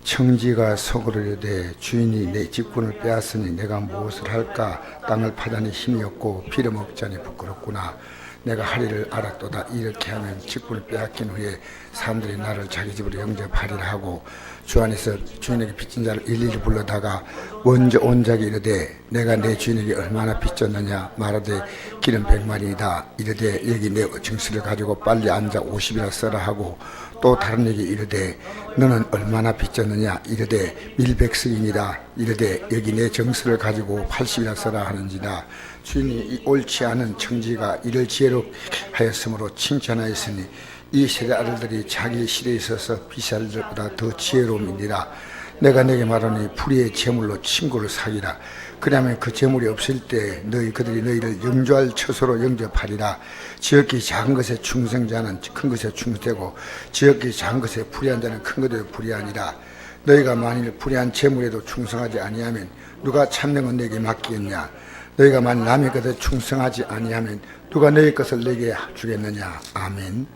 청지가 속으로 이르되 주인이 내 직분을 빼앗으니 내가 무엇을 할까? 땅을 파자니 힘이 없고 빌어먹자니 부끄럽구나. 내가 하리를 알았도다. 이렇게 하면 직분을 빼앗긴 후에 사람들이 나를 자기 집으로 영접하리라 하고 주 안에서 주인에게 빚진 자를 일일이 불러다가 먼저 온 자에게 이르되 내가 내 주인에게 얼마나 빚졌느냐 말하되 기름 100마리이다. 이르되 여기 내 증서를 가지고 빨리 앉아 50이나 써라 하고 또 다른 에게 이르되 너는 얼마나 빚졌느냐 이르되 밀백석이니라. 이르되 여기 내 정서를 가지고 80이나 써라 하는지라. 주인이 옳지 않은 청지가 이를 지혜롭하였으므로 칭찬하였으니 이 세대 아들들이 자기 시대에 있어서 비살들보다 더 지혜로움이니라. 내가 내게 말하니 불의의 재물로 친구를 사귀라. 그러면 그 재물이 없을 때 그들이 너희를 영주할 처소로 영접하리라. 지극히 작은 것에 충성자는 큰 것에 충성되고 지극히 작은 것에 불의한 자는 큰 것에 불의하니라. 너희가 만일 불의한 재물에도 충성하지 아니하면 누가 참는 건 내게 맡기겠냐? 너희가 만일 남의 것에 충성하지 아니하면 누가 너희 것을 내게 주겠느냐? 아멘.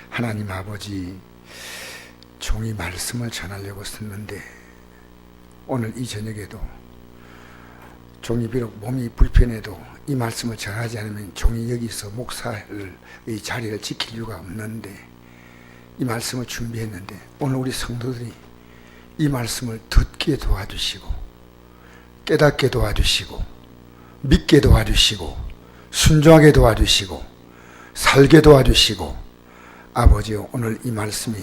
하나님 아버지, 종이 말씀을 전하려고 썼는데 오늘 이 저녁에도 종이 비록 몸이 불편해도 이 말씀을 전하지 않으면 종이 여기서 목사의 자리를 지킬 이유가 없는데 이 말씀을 준비했는데 오늘 우리 성도들이 이 말씀을 듣게 도와주시고 깨닫게 도와주시고 믿게 도와주시고 순종하게 도와주시고 살게 도와주시고 아버지요, 오늘 이 말씀이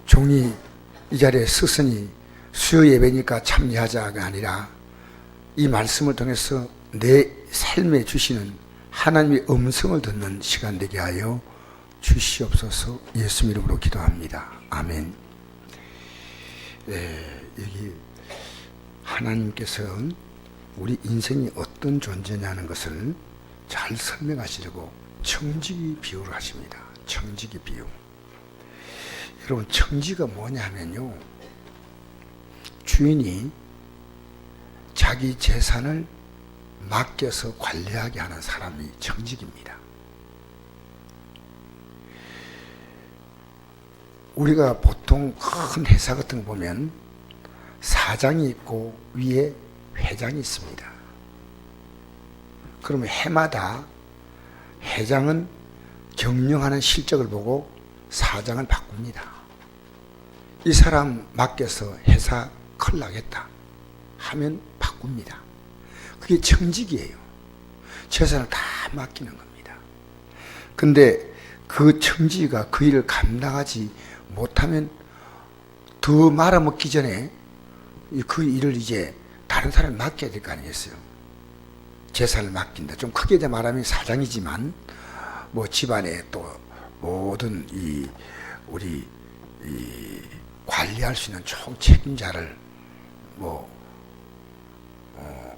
종이 이 자리에 서서히 수요 예배니까 참여하자가 아니라 이 말씀을 통해서 내 삶에 주시는 하나님의 음성을 듣는 시간 되게 하여 주시옵소서. 예수 이름으로 기도합니다. 아멘. 여기 하나님께서는 우리 인생이 어떤 존재냐는 것을 잘 설명하시려고 청지기 비유를 하십니다. 청지기 비유. 여러분, 청지가 뭐냐 하면요, 주인이 자기 재산을 맡겨서 관리하게 하는 사람이 청지기입니다. 우리가 보통 큰 회사 같은 거 보면 사장이 있고 위에 회장이 있습니다. 그러면 해마다 회장은 경영하는 실적을 보고 사장을 바꿉니다. 이 사람 맡겨서 회사 큰일 나겠다 하면 바꿉니다. 그게 청직이에요. 재산을 다 맡기는 겁니다. 근데 그 청지가 그 일을 감당하지 못하면 더 말아먹기 전에 그 일을 이제 다른 사람에 맡겨야 될 거 아니겠어요? 재산을 맡긴다. 좀 크게 말하면 사장이지만 뭐 집안에 또 모든 우리 관리할 수 있는 총 책임자를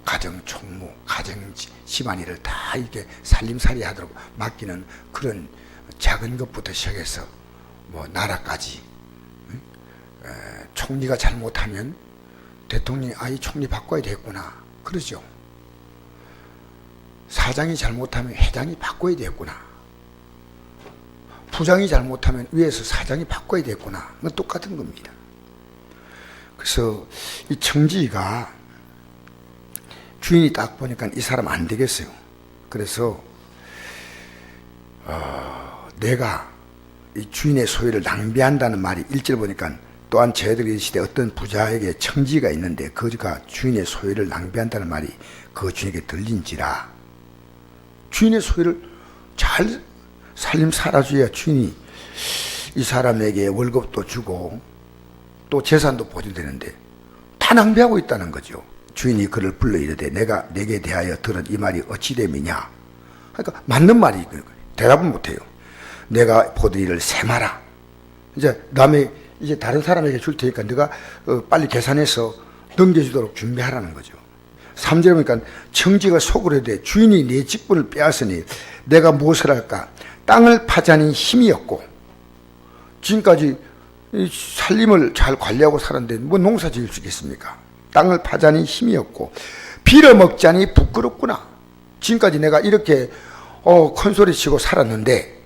가정 총무, 가정 집안일을 다 이렇게 살림살이 하도록 맡기는 그런 작은 것부터 시작해서 나라까지. 총리가 잘못하면 대통령이 이 총리 바꿔야 되겠구나 그러죠. 사장이 잘못하면 회장이 바꿔야 되겠구나. 부장이 잘못하면 위에서 사장이 바꿔야 되겠구나. 그건 똑같은 겁니다. 그래서 이 청지가 주인이 딱 보니까 이 사람 안 되겠어요. 그래서 내가 이 주인의 소유를 낭비한다는 말이 1절 보니까 또한 저희들이 시대 어떤 부자에게 청지가 있는데 그가 주인의 소유를 낭비한다는 말이 그 주인에게 들린지라. 주인의 소유를 잘 살림 살아줘야 주인이 이 사람에게 월급도 주고 또 재산도 보존되는데 다 낭비하고 있다는 거죠. 주인이 그를 불러 이르되 내가 내게 대하여 들은 이 말이 어찌 됨이냐. 그러니까 맞는 말이 대답은 못해요. 내가 보던 일을 세마라. 이제 다른 사람에게 줄 테니까 네가 빨리 계산해서 넘겨주도록 준비하라는 거죠. 3절에 보니까 청지가 속으로 이르되 주인이 내 직분을 빼앗으니 내가 무엇을 할까? 땅을 파자니 힘이 없고. 지금까지 살림을 잘 관리하고 살았는데 뭐 농사 지을 수 있겠습니까? 땅을 파자니 힘이 없고 빌어먹자니 부끄럽구나. 지금까지 내가 이렇게 큰 소리 치고 살았는데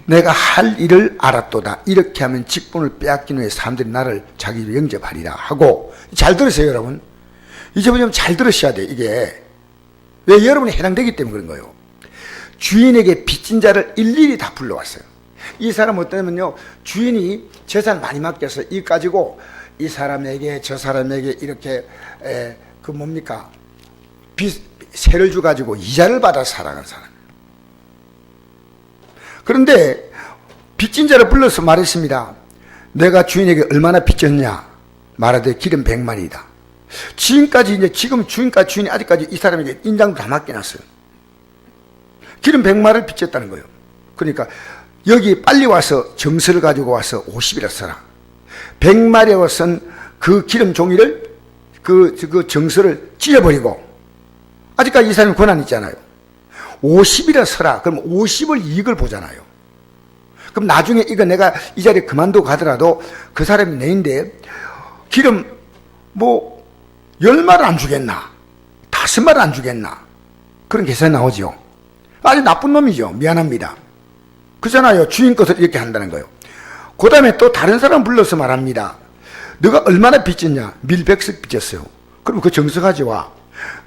내가 할 일을 알았도다. 이렇게 하면 직분을 빼앗긴 후에 사람들이 나를 자기로 영접하리라 하고. 잘 들으세요, 여러분. 이제 좀 잘 들으셔야 돼. 이게 왜 여러분이 해당되기 때문에 그런 거예요. 주인에게 빚진 자를 일일이 다 불러왔어요. 이 사람 어떠냐면요, 주인이 재산 많이 맡겨서 이 가지고 이 사람에게 저 사람에게 이렇게 그 뭡니까, 세를 주 가지고 이자를 받아 살아가는 사람. 그런데 빚진 자를 불러서 말했습니다. 내가 주인에게 얼마나 빚졌냐? 말하되 기름 100만이다. 지금까지 이제 지금 주인이 아직까지 이 사람에게 인장도 다 맡겨놨어요. 기름 100마를 빚졌다는 거예요. 그러니까 여기 빨리 와서 정서를 가지고 와서 50이라 써라. 100마리에 쓴 그 기름 종이를 그 정서를 찢어버리고, 아직까지 이 사람이 권한이 있잖아요. 50이라 써라. 그럼 50을 이익을 보잖아요. 그럼 나중에 이거 내가 이 자리에 그만두고 가더라도 그 사람이 내인데 기름 뭐 10마를 안 주겠나? 5마를 안 주겠나? 그런 계산이 나오죠. 아주 나쁜 놈이죠. 미안합니다. 그잖아요. 주인 것을 이렇게 한다는 거예요. 그 다음에 또 다른 사람 불러서 말합니다. 너가 얼마나 빚졌냐? 밀백석 빚졌어요. 그럼 그 정서 가져와.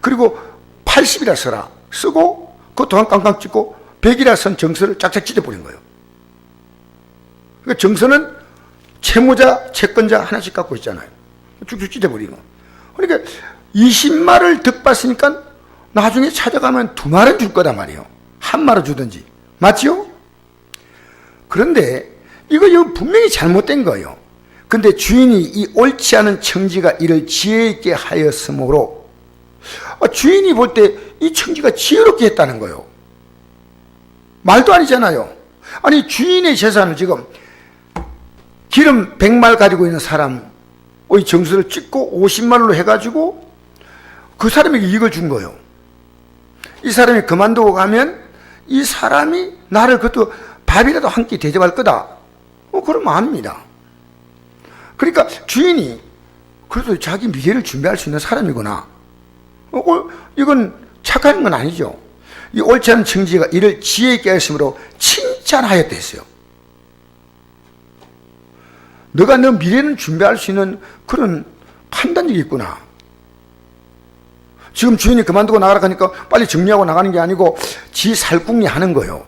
그리고 80이라 써라. 쓰고 그 도안 깡깡 찍고 100이라 쓴 정서를 짝짝 찢어버린 거예요. 그러니까 정서는 채무자, 채권자 하나씩 갖고 있잖아요. 쭉쭉 찢어버린 거. 그러니까 20마를 득봤으니까 나중에 찾아가면 2마를 줄 거단 말이에요. 1마를 주든지. 맞지요? 그런데 이거 분명히 잘못된 거예요. 근데 주인이 이 옳지 않은 청지가 이를 지혜 있게 하였으므로 주인이 볼 때 이 청지가 지혜롭게 했다는 거예요. 말도 아니잖아요. 아니 주인의 재산을 지금 기름 100말 가지고 있는 사람의 정수를 찍고 50말로 해가지고 그 사람에게 이익을 준 거예요. 이 사람이 그만두고 가면 이 사람이 나를 그것도 밥이라도 한 끼 대접할 거다. 그러면 압니다. 그러니까 주인이 그래도 자기 미래를 준비할 수 있는 사람이구나. 이건 착한 건 아니죠. 이 옳지 않은 청지가 이를 지혜 있게 하였으므로 칭찬하였다 했어요. 너가 너 미래는 준비할 수 있는 그런 판단력이 있구나. 지금 주인이 그만두고 나가라 하니까 빨리 정리하고 나가는 게 아니고 지 살궁리 하는 거예요.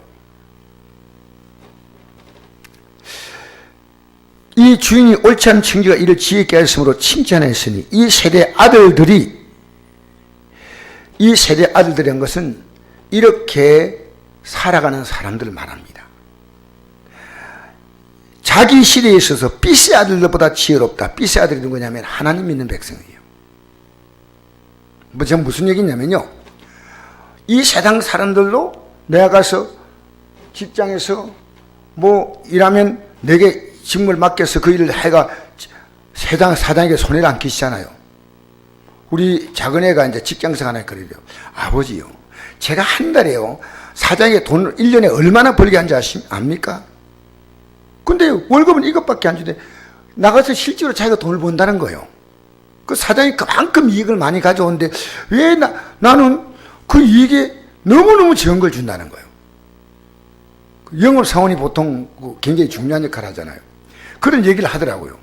이 주인이 옳지 않은 청지가 이를 지혜 있게 하였으므로 칭찬했으니 이 세대 아들들이 한 것은 이렇게 살아가는 사람들을 말합니다. 자기 시대에 있어서 삐세 아들들보다 지혜롭다. 삐세 아들이 누구냐면 하나님 믿는 백성이에요. 제가 무슨 얘기냐면요, 이 세상 사람들도 내가 가서 직장에서 뭐 일하면 내게 직무를 맡겨서 그 일을 해가 세상 사장에게 손해를 안 끼치잖아요. 우리 작은 애가 이제 직장생 하나 그래요. 아버지요, 제가 한 달에요 사장에게 돈을 1년에 얼마나 벌게 한지 압니까? 근데 월급은 이것밖에 안 주는데 나가서 실제로 자기가 돈을 번다는 거예요. 그 사장이 그만큼 이익을 많이 가져오는데 왜 나는 그 이익에 너무너무 적은 걸 준다는 거예요. 영업 사원이 보통 굉장히 중요한 역할을 하잖아요. 그런 얘기를 하더라고요.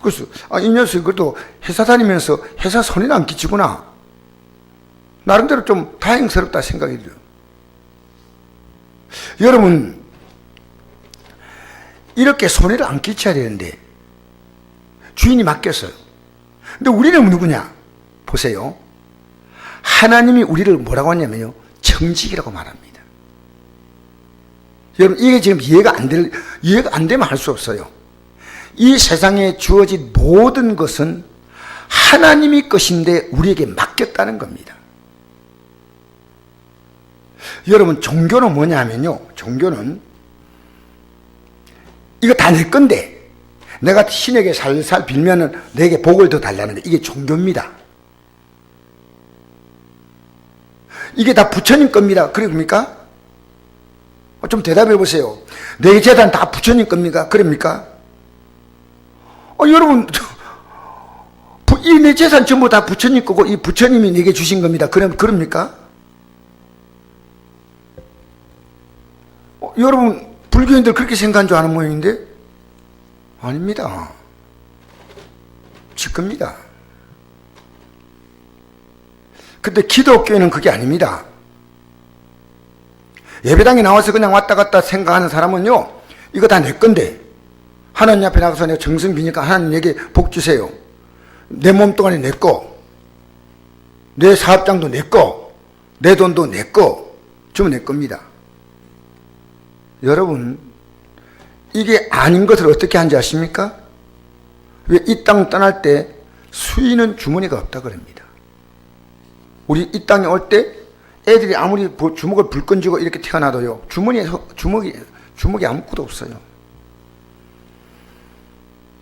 그래서 이 녀석이 그래도 회사 다니면서 회사 손해는 안 끼치구나. 나름대로 좀 다행스럽다 생각이 들어요. 여러분, 이렇게 손해를 안 끼쳐야 되는데 주인이 맡겼어요. 근데 우리는 누구냐? 보세요. 하나님이 우리를 뭐라고 하냐면요, 청직이라고 말합니다. 여러분, 이게 지금 이해가 안 되면 할 수 없어요. 이 세상에 주어진 모든 것은 하나님이 것인데 우리에게 맡겼다는 겁니다. 여러분, 종교는 뭐냐면요, 종교는 이거 다 내 건데 내가 신에게 살살 빌면은 내게 복을 더 달라는데 이게 종교입니다. 이게 다 부처님 겁니다. 그럽니까? 좀 대답해 보세요. 내 재산 다 부처님 겁니까? 그럽니까? 여러분, 이 내 재산 전부 다 부처님 거고 이 부처님이 내게 주신 겁니다. 그럽니까? 여러분, 불교인들 그렇게 생각한 줄 아는 모양인데 아닙니다. 지겁니다. 근데 기독교회는 그게 아닙니다. 예배당에 나와서 그냥 왔다 갔다 생각하는 사람은요, 이거 다 내 건데 하나님 앞에 나가서 내가 정성 비니까 하나님에게 복 주세요. 내 몸뚱아리 내 거, 내 사업장도 내 거, 내 돈도 내 거, 주면 내 겁니다. 여러분, 이게 아닌 것을 어떻게 하는지 아십니까? 왜 이 땅 떠날 때 수인은 주머니가 없다 그럽니다. 우리 이 땅에 올 때 애들이 아무리 주먹을 불끈 쥐고 이렇게 태어나도요, 주먹이 아무것도 없어요.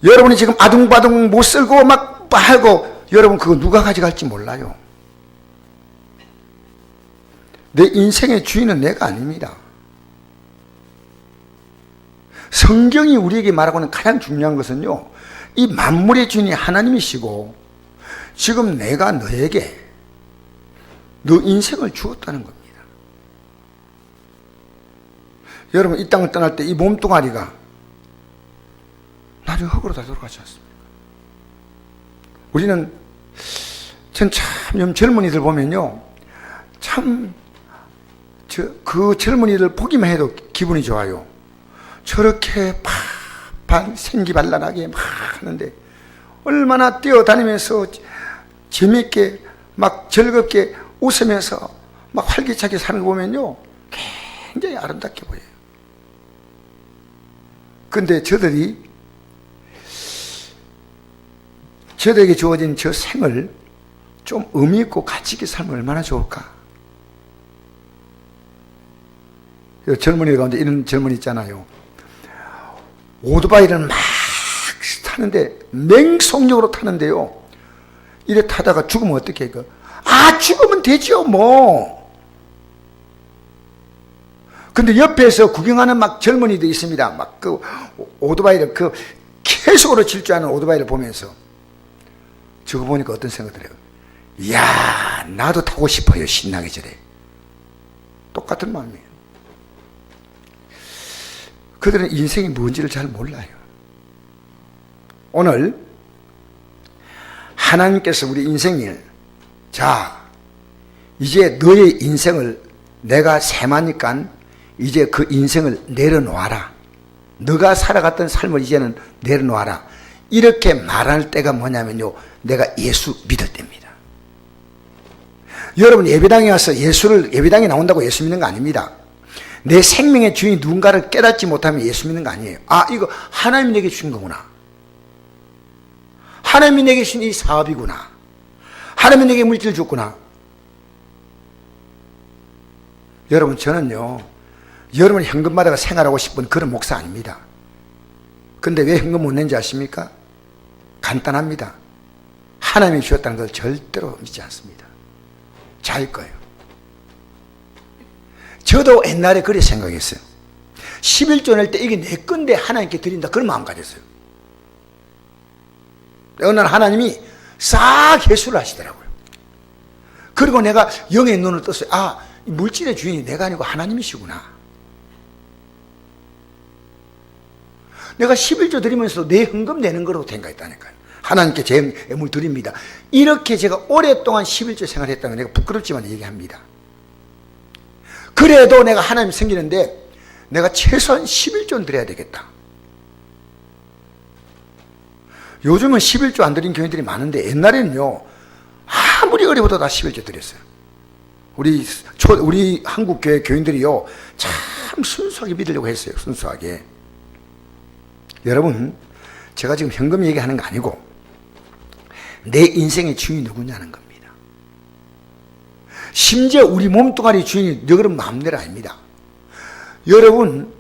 여러분이 지금 아둥바둥 못 쓸고 막 빨고, 여러분 그거 누가 가져갈지 몰라요. 내 인생의 주인은 내가 아닙니다. 성경이 우리에게 말하고는 가장 중요한 것은요, 이 만물의 주인이 하나님이시고 지금 내가 너에게 너 인생을 주었다는 겁니다. 여러분, 이 땅을 떠날 때 이 몸뚱아리가 나중에 흙으로 다 돌아가지 않습니까? 우리는 전 참 젊은이들 보면요, 참 그 젊은이들 보기만 해도 기분이 좋아요. 저렇게 생기발랄하게 막 하는데 얼마나 뛰어다니면서 재미있게 막 즐겁게 웃으면서 막 활기차게 사는 거 보면요, 굉장히 아름답게 보여요. 근데 저들에게 주어진 저 생을 좀 의미 있고 가치 있게 살면 얼마나 좋을까? 젊은이 가운데 이런 젊은이 있잖아요. 오토바이를 막 타는데, 맹속력으로 타는데요, 이래 타다가 죽으면 어떻게 해요? 죽으면 되죠 뭐. 근데 옆에서 구경하는 막 젊은이도 있습니다. 막 그 오토바이를 계속으로 질주하는 오토바이를 보면서 저거 보니까 어떤 생각을 해요? 이야, 나도 타고 싶어요. 신나게 저래. 똑같은 마음이에요. 그들은 인생이 뭔지를 잘 몰라요. 오늘 하나님께서 우리 인생을, 자, 이제 너의 인생을 내가 세마니까 이제 그 인생을 내려놓아라. 너가 살아갔던 삶을 이제는 내려놓아라. 이렇게 말할 때가 뭐냐면요, 내가 예수 믿을 때입니다. 여러분, 예배당에 와서 예배당에 나온다고 예수 믿는 거 아닙니다. 내 생명의 주인이 누군가를 깨닫지 못하면 예수 믿는 거 아니에요. 이거 하나님이 내게 주신 거구나. 하나님이 내게 주신 이 사업이구나. 하나님이 내게 물질을 줬구나. 여러분, 저는요, 여러분이 현금 받아가 생활하고 싶은 그런 목사 아닙니다. 근데 왜 현금 못 낸지 아십니까? 간단합니다. 하나님이 주셨다는 걸 절대로 믿지 않습니다. 자일 거예요. 저도 옛날에 그렇게 생각했어요. 11조 낼 때 이게 내 건데 하나님께 드린다, 그런 마음 가졌어요. 어느 날 하나님이 싹 회수를 하시더라고요. 그리고 내가 영의 눈을 떴어요. 물질의 주인이 내가 아니고 하나님이시구나. 내가 11조 드리면서 내 헌금 내는 거라고 생각했다니까요. 하나님께 제 예물 드립니다. 이렇게 제가 오랫동안 11조 생활했다는 걸 내가 부끄럽지만 얘기합니다. 그래도 내가 하나님 생기는데 내가 최소한 11조는 드려야 되겠다. 요즘은 11조 안 드린 교인들이 많은데 옛날에는요, 아무리 어려워도 다 11조 드렸어요. 우리 한국 교회 교인들이요, 참 순수하게 믿으려고 했어요. 순수하게. 여러분, 제가 지금 현금 얘기하는 거 아니고 내 인생의 주인이 누구냐는 겁니다. 심지어 우리 몸뚱아리 주인이 여러분 마음대로 아닙니다. 여러분,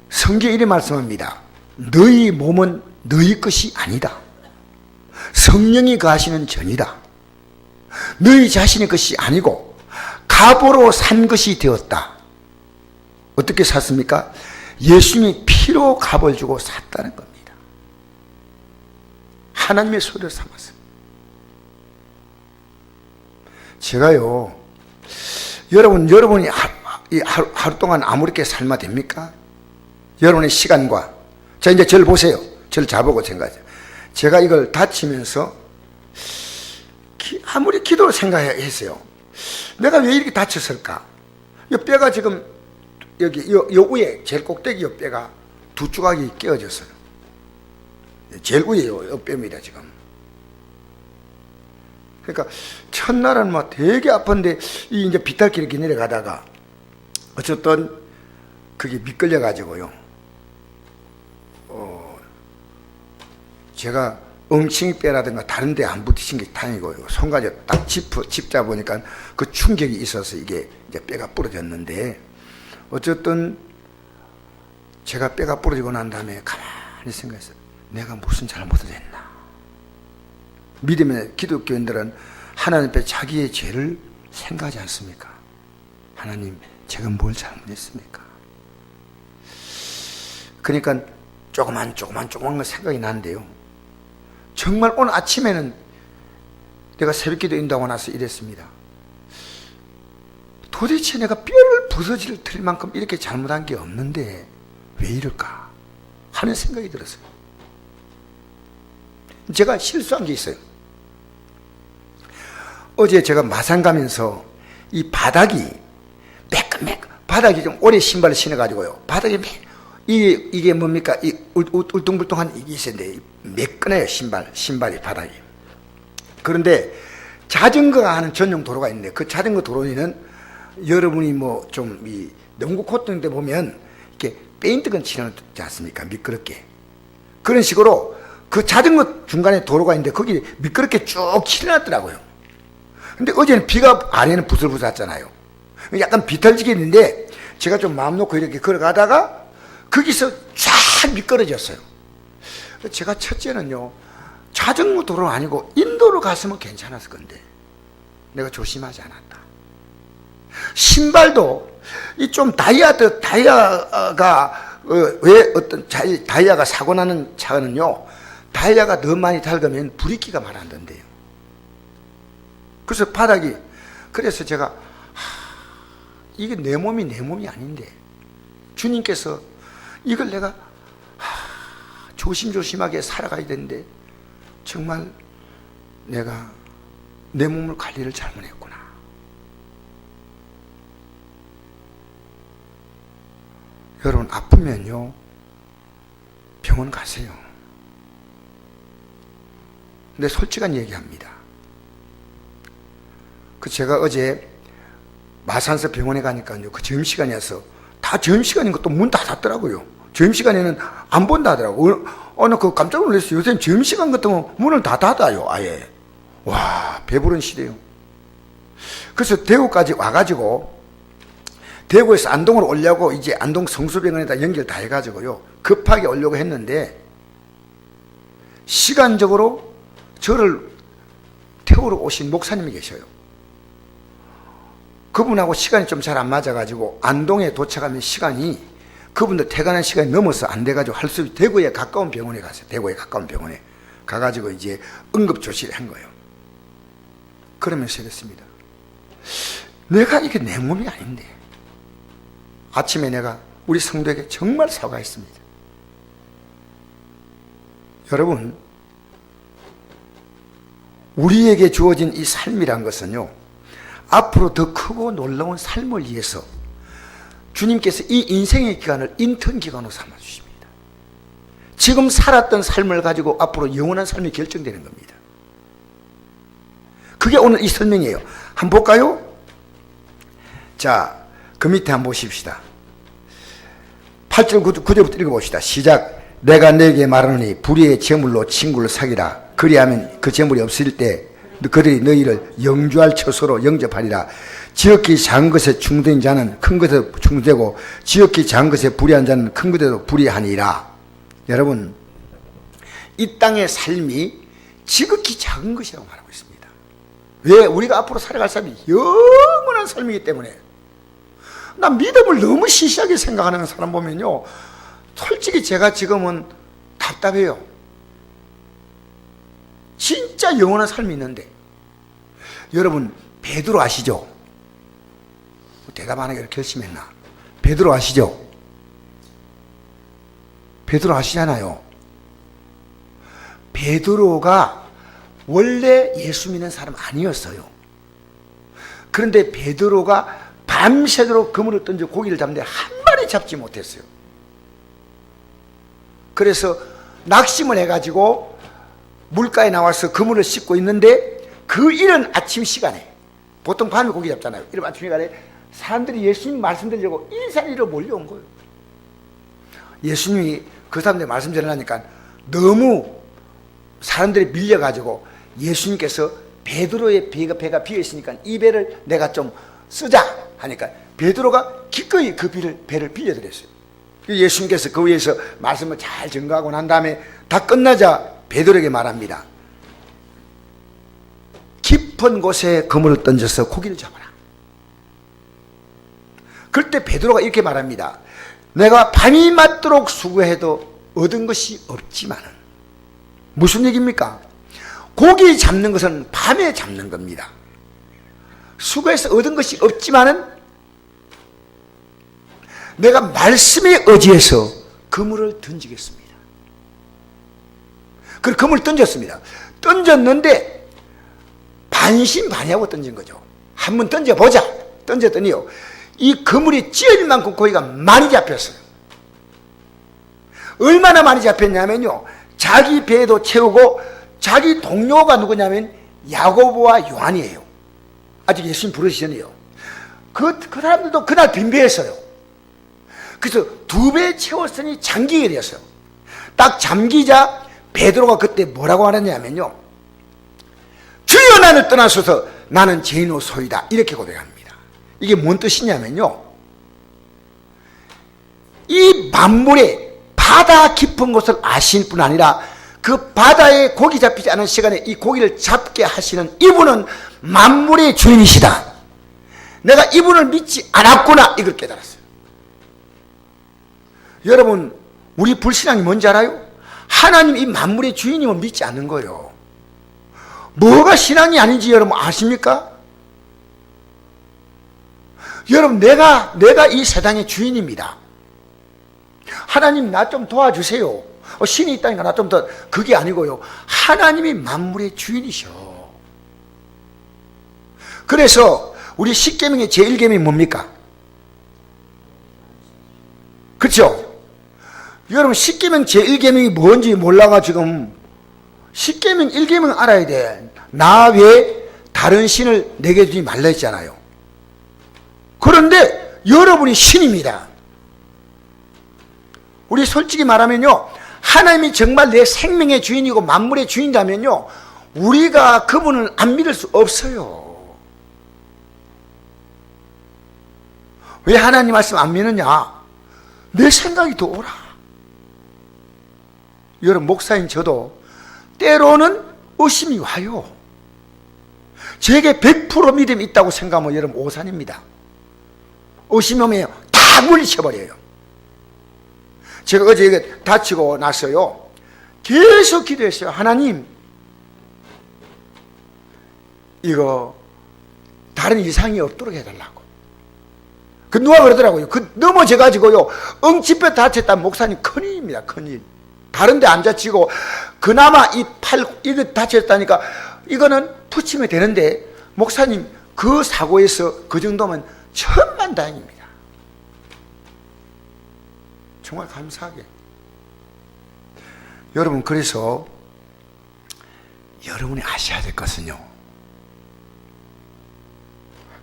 성경이 이렇게 말씀합니다. 너희 몸은 너희 것이 아니다. 성령이 거하시는 전이다. 너희 자신의 것이 아니고 값으로 산 것이 되었다. 어떻게 샀습니까? 예수님이 피로 값을 주고 샀다는 겁니다. 하나님의 소리를 삼았습니다. 제가요, 여러분이 하루 동안 아무렇게 살면 됩니까? 여러분의 시간과, 자, 이제 저를 보세요. 저를 자보고 생각하세요. 제가 이걸 다치면서 아무리 기도를 생각했어요. 내가 왜 이렇게 다쳤을까? 이 뼈가 지금 여기 요 위에 제일 꼭대기 요 뼈가 두 조각이 깨어졌어요. 제일 위에 요 뼈입니다 지금. 그러니까 첫날은 막 되게 아픈데 이 이제 비탈길 이렇게 내려가다가 어쨌든 그게 미끌려 가지고요. 제가 엉칭이 뼈라든가 다른 데 안 부딪힌 게 다행이고요. 손가락에 딱 짚자 보니까 그 충격이 있어서 이게 이제 뼈가 부러졌는데, 어쨌든 제가 뼈가 부러지고 난 다음에 가만히 생각했어요. 내가 무슨 잘못을 했나? 믿음의 기독교인들은 하나님 앞에 자기의 죄를 생각하지 않습니까? 하나님, 제가 뭘 잘못했습니까? 그러니까 조그만 거 생각이 나는데요. 정말 오늘 아침에는 내가 새벽기도 인도하고 나서 이랬습니다. 도대체 내가 뼈를 부서질 틀 만큼 이렇게 잘못한 게 없는데 왜 이럴까 하는 생각이 들었어요. 제가 실수한 게 있어요. 어제 제가 마산 가면서 이 바닥이 바닥이 좀 오래 신발을 신어가지고요. 바닥이 이게 뭡니까? 이 울퉁불퉁한 이게 있었는데 매끈해요. 신발이 바닥이. 그런데 자전거가 하는 전용 도로가 있는데 그 자전거 도로에는 여러분이 뭐 좀 이 농구 코트 데 보면 이렇게 페인트건 칠해놓지 않습니까? 미끄럽게. 그런 식으로 그 자전거 중간에 도로가 있는데 거기 미끄럽게 쭉 칠해놨더라고요. 근데 어제는 비가 아래는 부슬부슬 왔잖아요. 약간 비틀지게 있는데 제가 좀 마음 놓고 이렇게 걸어가다가 거기서 쫙 미끄러졌어요. 제가 첫째는요, 자전거 도로는 아니고 인도로 갔으면 괜찮았을 건데 내가 조심하지 않았다. 신발도 이 좀 다이아가 왜 어떤 다이아가 사고 나는 차는요, 다이아가 너무 많이 닳으면 브레이크가 말 안 된대요. 그래서 바닥이, 그래서 제가 이게 내 몸이 아닌데 주님께서 이걸 내가 조심조심하게 살아가야 되는데 정말 내가 내 몸을 관리를 잘못했구나. 여러분, 아프면요 병원 가세요. 근데 솔직한 얘기합니다. 제가 어제 마산서 병원에 가니까요, 그 점심시간이어서 다 점심시간인 것도 문 다 닫더라고요. 점심시간에는 안 본다 하더라고요. 나 그거 깜짝 놀랐어요. 요새 점심시간 같으면 문을 다 닫아요, 아예. 와, 배부른 시대요. 그래서 대구까지 와가지고, 대구에서 안동으로 오려고 이제 안동 성수병원에다 연결 다 해가지고요, 급하게 오려고 했는데, 시간적으로 저를 태우러 오신 목사님이 계셔요. 그분하고 시간이 좀 잘 안 맞아가지고 안동에 도착하면 시간이 그분들 퇴근한 시간이 넘어서 안 돼가지고 할 수 없이 대구에 가까운 병원에 갔어요. 대구에 가까운 병원에 가가지고 이제 응급조치를 한 거예요. 그러면서 이랬습니다. 내가 이게 내 몸이 아닌데. 아침에 내가 우리 성도에게 정말 사과했습니다. 여러분, 우리에게 주어진 이 삶이란 것은요, 앞으로 더 크고 놀라운 삶을 위해서 주님께서 이 인생의 기간을 인턴 기간으로 삼아주십니다. 지금 살았던 삶을 가지고 앞으로 영원한 삶이 결정되는 겁니다. 그게 오늘 이 설명이에요. 한번 볼까요? 자, 그 밑에 한번 보십시다. 8절 9절부터 읽어봅시다. 시작. 내가 너에게 말하노니 불의의 재물로 친구를 사귀라. 그리하면 그 재물이 없을 때 그들이 너희를 영주할 처소로 영접하리라. 지극히 작은 것에 충된 자는 큰 것에 충되고 지극히 작은 것에 불의한 자는 큰 것에도 불의하니라. 여러분, 이 땅의 삶이 지극히 작은 것이라고 말하고 있습니다. 왜? 우리가 앞으로 살아갈 삶이 영원한 삶이기 때문에. 나 믿음을 너무 시시하게 생각하는 사람 보면요, 솔직히 제가 지금은 답답해요. 진짜 영원한 삶이 있는데. 여러분, 베드로 아시죠? 대답 안 하기로 결심했나? 베드로 아시죠? 베드로 아시잖아요. 베드로가 원래 예수 믿는 사람 아니었어요. 그런데 베드로가 밤새도록 그물을 던져 고기를 잡는데 한 마리 잡지 못했어요. 그래서 낙심을 해가지고 물가에 나와서 그물을 씻고 있는데 그 이른 아침 시간에, 보통 밤에 고기 잡잖아요. 이른 아침 시간에 사람들이 예수님 말씀 들으려고 일사리로 몰려온 거예요. 예수님이 그 사람들 말씀 전하니까 너무 사람들이 밀려가지고 예수님께서 베드로의 배가 비어있으니까 이 배를 내가 좀 쓰자 하니까 베드로가 기꺼이 그 배를 빌려드렸어요. 예수님께서 그 위에서 말씀을 잘 전가하고 난 다음에 다 끝나자 베드로에게 말합니다. 깊은 곳에 그물을 던져서 고기를 잡아라. 그럴 때 베드로가 이렇게 말합니다. 내가 밤이 맞도록 수고해도 얻은 것이 없지만은, 무슨 얘기입니까? 고기 잡는 것은 밤에 잡는 겁니다. 수고해서 얻은 것이 없지만은 내가 말씀에 의지해서 그물을 던지겠습니다. 그 그물을 던졌습니다. 던졌는데 반신반의하고 던진 거죠. 한번 던져보자. 던졌더니요, 이 그물이 찌어질 만큼 고기가 많이 잡혔어요. 얼마나 많이 잡혔냐면요, 자기 배도 채우고 자기 동료가 누구냐면 야고보와 요한이에요. 아직 예수님 부르시기 전이요. 그 사람들도 그날 빈배했어요. 그래서 2배 채웠으니 잠기게 되었어요. 딱 잠기자 베드로가 그때 뭐라고 하느냐면요, 주여 나를 떠나소서 나는 죄인오소이다, 이렇게 고백합니다. 이게 뭔 뜻이냐면요, 이 만물의 바다 깊은 곳을 아실 뿐 아니라 그 바다에 고기 잡히지 않은 시간에 이 고기를 잡게 하시는 이분은 만물의 주인이시다. 내가 이분을 믿지 않았구나, 이걸 깨달았어요. 여러분, 우리 불신앙이 뭔지 알아요? 하나님 이 만물의 주인임을 믿지 않는 거예요. 뭐가 신앙이 아닌지 여러분 아십니까? 여러분, 내가 이 세상의 주인입니다. 하나님 나 좀 도와주세요. 신이 있다니까 나 좀 더, 그게 아니고요, 하나님이 만물의 주인이셔. 그래서 우리 십계명의 제1계명이 뭡니까? 그렇죠? 여러분, 십계명 제1계명이 뭔지 몰라가 지금 십계명 1계명 알아야 돼. 나 외에 다른 신을 내게 주지 말라 했잖아요. 그런데 여러분이 신입니다. 우리 솔직히 말하면요, 하나님이 정말 내 생명의 주인이고 만물의 주인이라면요, 우리가 그분을 안 믿을 수 없어요. 왜 하나님 말씀 안 믿느냐? 내 생각이 더 옳아. 여러분, 목사인 저도 때로는 의심이 와요. 제게 100% 믿음이 있다고 생각하면 여러분 오산입니다. 의심이 오면 다 물리쳐버려요. 제가 어제 이게 다치고 나서요, 계속 기도했어요. 하나님, 이거 다른 이상이 없도록 해달라고. 그 누가 그러더라고요. 그 넘어져가지고요, 엉치뼈 다쳤다는 목사님 큰일입니다. 큰일. 다른 데 안 다치고 그나마 이 팔 이거 다쳤다니까 이거는 붙이면 되는데, 목사님 그 사고에서 그 정도면 천만다행입니다. 정말 감사하게. 여러분, 그래서 여러분이 아셔야 될 것은요,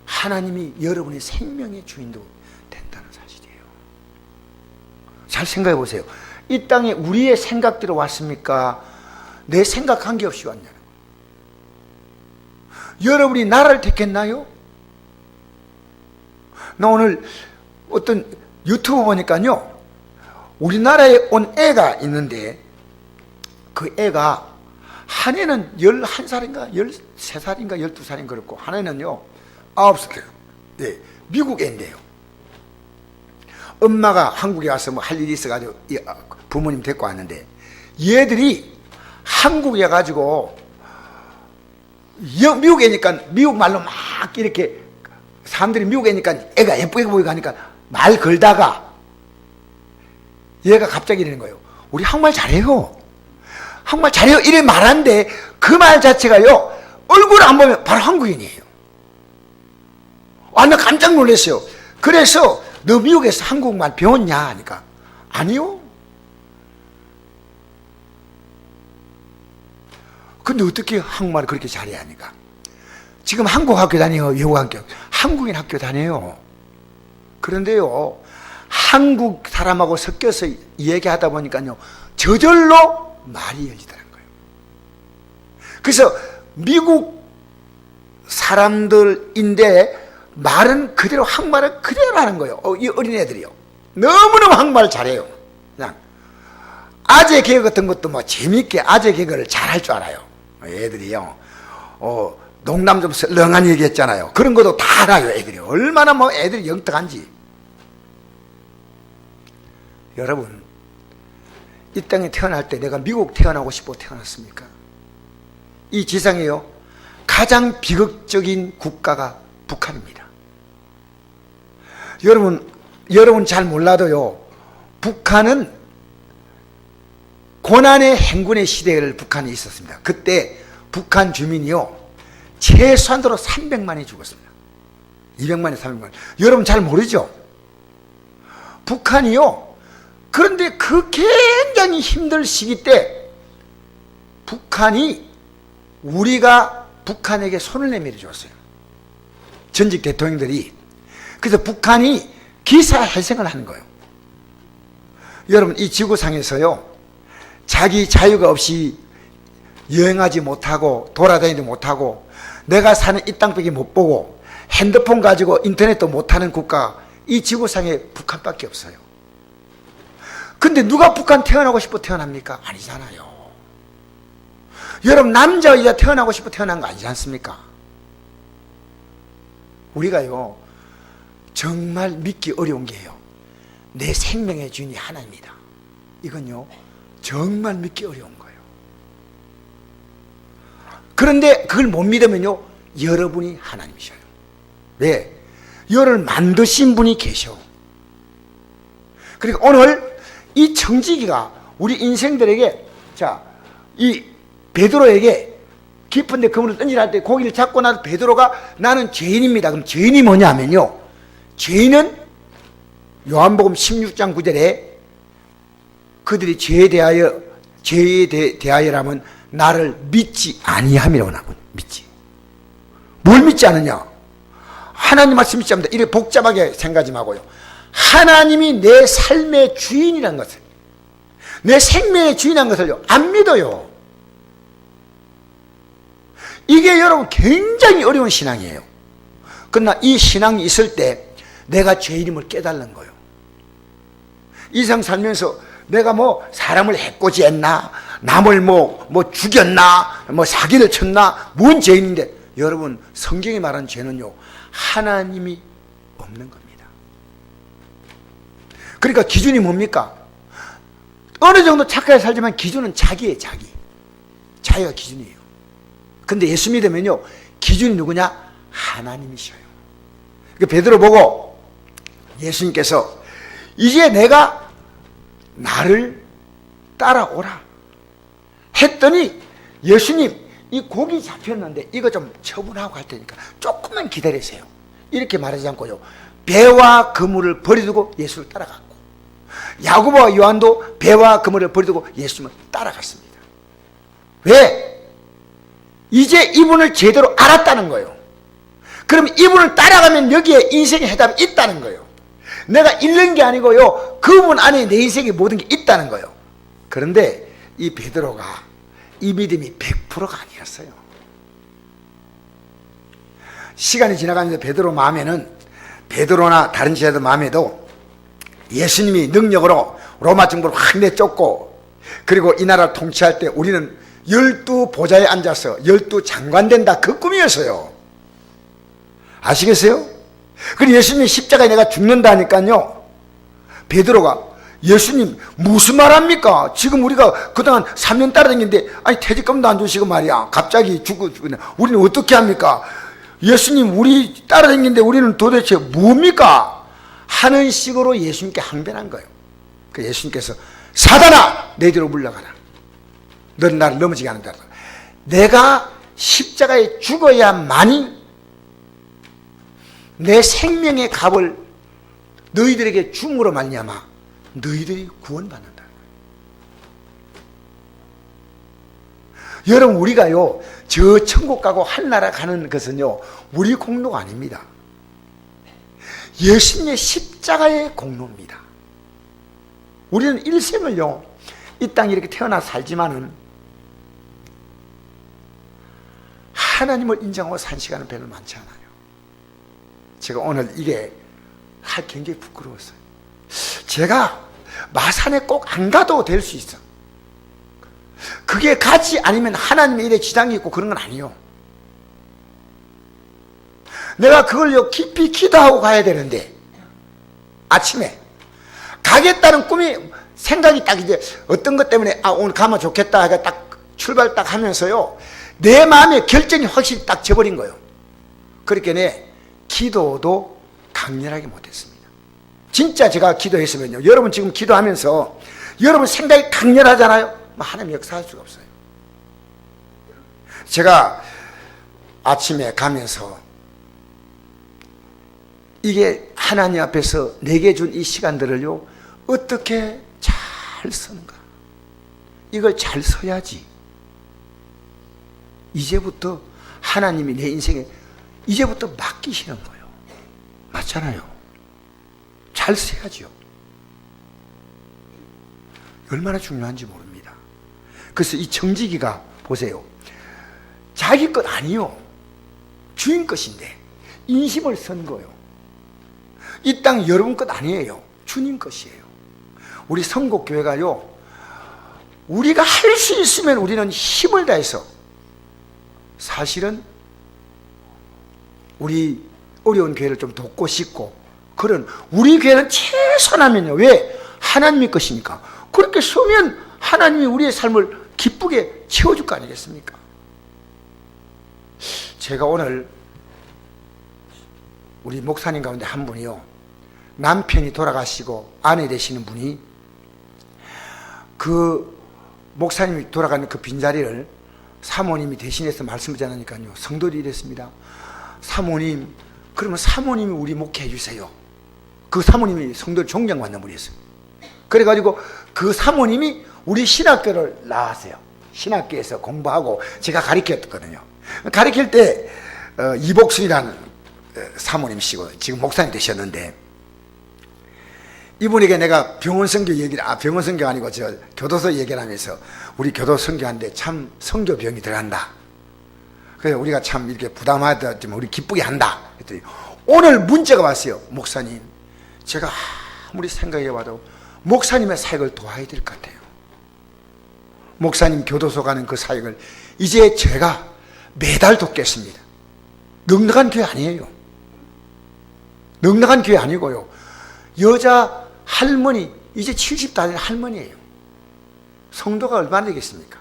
하나님이 여러분의 생명의 주인도 된다는 사실이에요. 잘 생각해 보세요. 이 땅에 우리의 생각대로 왔습니까? 내 생각 관계없이 왔냐는 거예요. 여러분이 나라를 택했나요? 나 오늘 어떤 유튜브 보니까요, 우리나라에 온 애가 있는데 그 애가 한 애는 11살인가 13살인가 12살인가 그렇고 한 애는요 9살이에요. 네, 미국 애인데요. 엄마가 한국에 와서 뭐 할 일이 있어가지고 부모님 데리고 왔는데, 얘들이 한국에 가지고 미국 애니까 미국 말로 막 이렇게 사람들이 미국 애니까 애가 예쁘게 보이고 하니까 말 걸다가 얘가 갑자기 이러는 거예요. 우리 한국말 잘해요. 한국말 잘해요. 이래 말하는데 그 말 자체가요, 얼굴 안 보면 바로 한국인이에요. 나 깜짝 놀랐어요. 그래서 너 미국에서 한국말 배웠냐 하니까 아니요. 근데 어떻게 한국말을 그렇게 잘해 하니까 지금 한국 학교 다녀요. 외국 학교. 한국인 학교 다녀요. 그런데요, 한국 사람하고 섞여서 얘기하다 보니까요, 저절로 말이 열리더라는 거예요. 그래서 미국 사람들인데 말은 그대로 한국말을 그대로 하는 거예요. 이 어린애들이요. 너무너무 한국말을 잘해요. 그냥 아재 개그 같은 것도 뭐 재밌게 아재 개그를 잘할 줄 알아요. 애들이요. 농담 좀 썰렁하니 얘기했잖아요. 그런 것도 다 알아요. 애들이 얼마나 뭐 애들이 영특한지. 여러분, 이 땅에 태어날 때 내가 미국 태어나고 싶어 태어났습니까? 이 지상에요, 가장 비극적인 국가가 북한입니다. 여러분 잘 몰라도요, 북한은 고난의 행군의 시대를 북한에 있었습니다. 그때 북한 주민이요, 최소한으로 300만이 죽었습니다. 200만에 300만. 여러분 잘 모르죠? 북한이요, 그런데 그 굉장히 힘들 시기 때 북한이 우리가 북한에게 손을 내밀어 줬어요. 전직 대통령들이. 그래서 북한이 기사회생을 하는 거예요. 여러분, 이 지구상에서요, 자기 자유가 없이 여행하지 못하고 돌아다니지 못하고 내가 사는 이 땅밖에 못 보고 핸드폰 가지고 인터넷도 못하는 국가, 이 지구상에 북한밖에 없어요. 근데 누가 북한 태어나고 싶어 태어납니까? 아니잖아요. 여러분, 남자 여자 태어나고 싶어 태어난 거 아니지 않습니까? 우리가요, 정말 믿기 어려운 게요, 내 생명의 주인이 하나입니다. 이건요, 정말 믿기 어려운 거예요. 그런데 그걸 못 믿으면요, 여러분이 하나님이셔요. 왜? 여러분을 만드신 분이 계셔. 그러니까 오늘 이 청지기가 우리 인생들에게, 자, 이 베드로에게 깊은데 그물을 던지라 할 때 고기를 잡고 나서 베드로가 나는 죄인입니다. 그럼 죄인이 뭐냐면요, 죄인은 요한복음 16장 9절에 그들이 죄에 대하여라면 나를 믿지 아니함이라고 나오고, 믿지. 뭘 믿지 않느냐? 하나님 말씀 믿지 않는다. 이렇게 복잡하게 생각하지 마고요, 하나님이 내 삶의 주인이라는 것을, 내 생명의 주인이라는 것을요, 안 믿어요. 이게 여러분 굉장히 어려운 신앙이에요. 그러나 이 신앙이 있을 때 내가 죄인임을 깨달는 거예요. 이 세상 살면서 내가 뭐 사람을 해코지했나, 남을 뭐 죽였나, 뭐 사기를 쳤나, 뭔 죄인인데, 여러분 성경이 말하는 죄는요, 하나님이 없는 겁니다. 그러니까 기준이 뭡니까? 어느 정도 착하게 살지만 기준은 자기예요. 자기가 기준이에요. 근데 예수 믿으면요, 기준이 누구냐? 하나님이셔요. 그러니까 베드로 보고 예수님께서 이제 내가 나를 따라오라 했더니, 예수님, 이 고기 잡혔는데 이거 좀 처분하고 할 테니까 조금만 기다리세요. 이렇게 말하지 않고요, 배와 그물을 버리고 예수를 따라갔고, 야고보와 요한도 배와 그물을 버리고 예수님을 따라갔습니다. 왜? 이제 이분을 제대로 알았다는 거예요. 그럼 이분을 따라가면 여기에 인생의 해답이 있다는 거예요. 내가 잃는 게 아니고요, 그분 안에 내 인생의 모든 게 있다는 거예요. 그런데 이 베드로가 이 믿음이 100%가 아니었어요. 시간이 지나가면서 베드로 마음에는, 베드로나 다른 제자들 마음에도 예수님이 능력으로 로마 정부를 확 내쫓고, 그리고 이 나라를 통치할 때 우리는 12보좌에 앉아서 12장관 된다, 그 꿈이었어요. 아시겠어요? 그리고 예수님이 십자가에 내가 죽는다니까요, 베드로가 예수님 무슨 말합니까? 지금 우리가 그동안 3년 따라다녔는데 아니 퇴직금도 안 주시고 말이야, 갑자기 죽으네. 우리는 어떻게 합니까? 예수님 우리 따라다녔는데 우리는 도대체 뭡니까? 하는 식으로 예수님께 항변한 거예요. 그 예수님께서 사단아 내 뒤로 물러가라. 너는 나를 넘어지게 하는다. 내가 십자가에 죽어야만이 내 생명의 값을 너희들에게 줌으로 말미암아 너희들이 구원받는다. 여러분, 우리가요 저 천국 가고 한나라 가는 것은요 우리 공로가 아닙니다. 예수님의 십자가의 공로입니다. 우리는 일생을요 이 땅에 이렇게 태어나 살지만은 하나님을 인정하고 산 시간은 별로 많지 않아요. 제가 오늘 이게 굉장히 부끄러웠어요. 제가 마산에 꼭 안 가도 될 수 있어. 그게 가지 않으면 하나님의 일에 지장이 있고 그런 건 아니에요. 내가 그걸요 깊이 기도하고 가야 되는데 아침에 가겠다는 꿈이 생각이 딱 이제 어떤 것 때문에 오늘 가면 좋겠다 해가 딱 출발 딱 하면서요 내 마음의 결정이 확실히 딱 져버린 거예요. 그렇게 내 기도도 강렬하게 못했습니다. 진짜 제가 기도했으면요 여러분 지금 기도하면서 여러분 생각이 강렬하잖아요. 하나님 역사할 수가 없어요. 제가 아침에 가면서 이게 하나님 앞에서 내게 준 이 시간들을요 어떻게 잘 쓰는가, 이걸 잘 써야지 이제부터 하나님이 내 인생에 이제부터 맡기시는 거예요. 맞잖아요. 잘 써야지요. 얼마나 중요한지 모릅니다. 그래서 이 정직이가 보세요, 자기 것 아니요 주인 것인데 인심을 선 거예요. 이 땅 여러분 것 아니에요. 주님 것이에요. 우리 성곡교회가요 우리가 할 수 있으면 우리는 힘을 다해서 사실은 우리 어려운 교회를 좀 돕고 싶고 그런 우리 교회는 최선하면요 왜? 하나님의 것이니까. 그렇게 서면 하나님이 우리의 삶을 기쁘게 채워줄 거 아니겠습니까? 제가 오늘 우리 목사님 가운데 한 분이요 남편이 돌아가시고 아내 되시는 분이 그 목사님이 돌아가는 그 빈자리를 사모님이 대신해서 말씀을 전하니까요 성도들이 이랬습니다. 사모님, 그러면 사모님이 우리 목회해 주세요. 그 사모님이 성도를 존경받는 분이었어요. 그래가지고 그 사모님이 우리 신학교를 나왔어요. 신학교에서 공부하고 제가 가르쳤거든요. 가르칠 때 이복순이라는 사모님이시고 지금 목사님 되셨는데 이분에게 내가 병원 선교 얘기를 병원 선교 아니고 저 교도소 얘기를 하면서 우리 교도 선교하는데 참 선교병이 들어간다. 그래서 우리가 참 이렇게 부담하지만 우리 기쁘게 한다. 그랬더니 오늘 문자가 왔어요. 목사님, 제가 아무리 생각해봐도 목사님의 사역을 도와야 될 것 같아요. 목사님 교도소 가는 그 사역을 이제 제가 매달 돕겠습니다. 넉넉한 교회 아니에요. 넉넉한 교회 아니고요. 여자 할머니, 이제 70다 된 할머니예요. 성도가 얼마나 되겠습니까?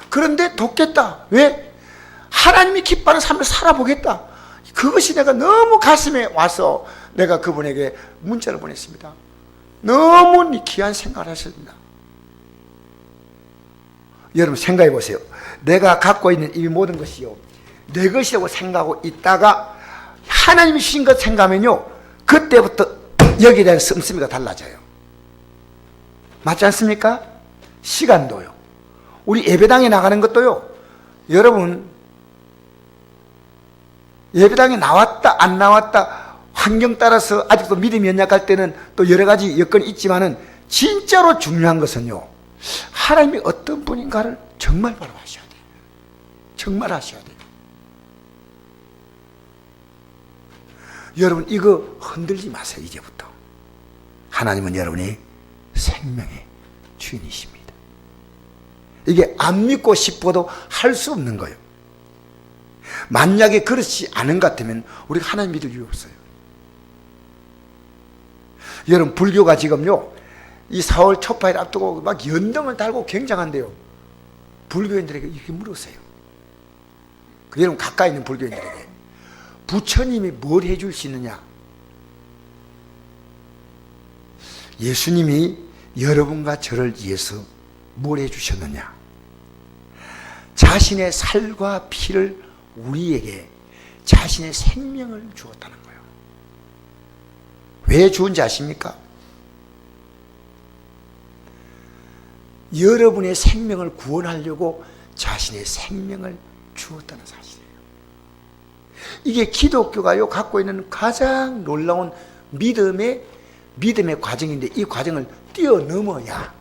그런데 돕겠다. 왜? 하나님이 기뻐하는 삶을 살아보겠다. 그것이 내가 너무 가슴에 와서 내가 그분에게 문자를 보냈습니다. 너무 귀한 생각을 하셨습니다. 여러분 생각해 보세요. 내가 갖고 있는 이 모든 것이요 내 것이라고 생각하고 있다가 하나님이 주신 것 생각하면요 그때부터 여기에 대한 씀씀이가 달라져요. 맞지 않습니까? 시간도요. 우리 예배당에 나가는 것도요. 여러분 예배당에 나왔다 안 나왔다 환경 따라서 아직도 믿음이 연약할 때는 또 여러 가지 여건이 있지만은 진짜로 중요한 것은요 하나님이 어떤 분인가를 정말 바로 하셔야 돼요. 정말 하셔야 돼요. 여러분 이거 흔들지 마세요. 이제부터 하나님은 여러분이 생명의 주인이십니다. 이게 안 믿고 싶어도 할 수 없는 거예요. 만약에 그렇지 않은 것 같으면 우리가 하나님 믿을 이유 없어요. 여러분 불교가 지금요 이 4월 초파일 앞두고 막 연등을 달고 굉장한데요. 불교인들에게 이렇게 물으세요. 여러분 가까이 있는 불교인들에게 부처님이 뭘 해줄 수 있느냐? 예수님이 여러분과 저를 위해서 뭘 해주셨느냐? 자신의 살과 피를 우리에게 자신의 생명을 주었다는 거예요. 왜 주은지 아십니까? 여러분의 생명을 구원하려고 자신의 생명을 주었다는 사실이에요. 이게 기독교가요 갖고 있는 가장 놀라운 믿음의 과정인데, 이 과정을 뛰어넘어야